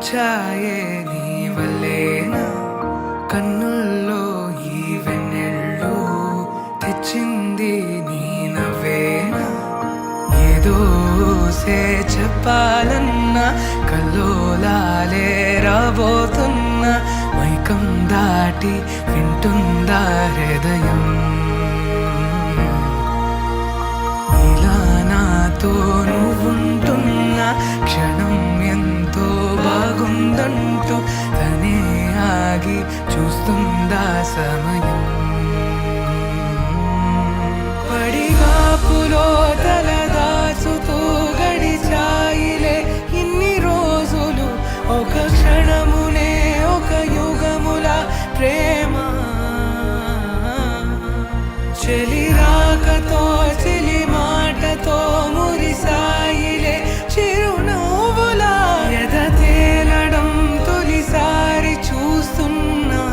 వచ్చాయే నీ వల్లేనా కన్నుల్లో ఈ వెన్నెళ్ళు తెచ్చింది నీ నవ్వేనా ఏదో చెప్పాలన్నా కల్లోలాలే రాబోతున్నా మైకం దాటి వింటుందా హృదయం ఇలా నాతో నువ్వుంటున్న క్షణం ఎంతో బాగుందంటూ తనే ఆగి చూస్తుందా సమయం పడిగాపులో తలదాచుతూ గడిచాయిలే ఇన్ని రోజులు ఒక క్షణమునే ఒక యుగముల ప్రేమ చెలి రాకతో చెలి మాటతో మురిసాయిలే చిరునవ్వులా ఎద తేలడం తొలిసారి చూస్తున్నా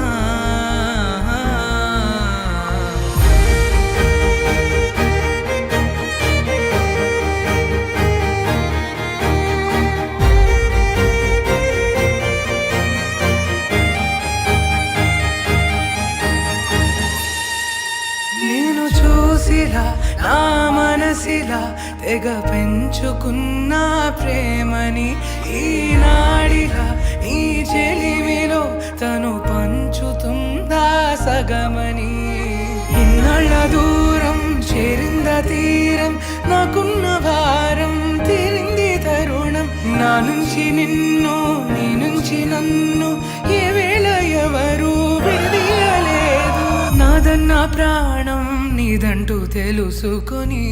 నేను చూసిలా నా మనసిలా తెగ పెంచుకున్న ప్రేమని ఈనాడిలా నీ చెలిమిలో తను పంచుతుందా సగమని ఇన్నాళ్ళ దూరం చేరింద తీరం నాకున్న భారం తీరింది తరుణం నా నుంచి నిన్ను నీ నుంచి నన్ను ఏ వేళ ఎవరు విడదీయలేదు నాదన్న ప్రాణం నీదంటూ తెలుసుకొని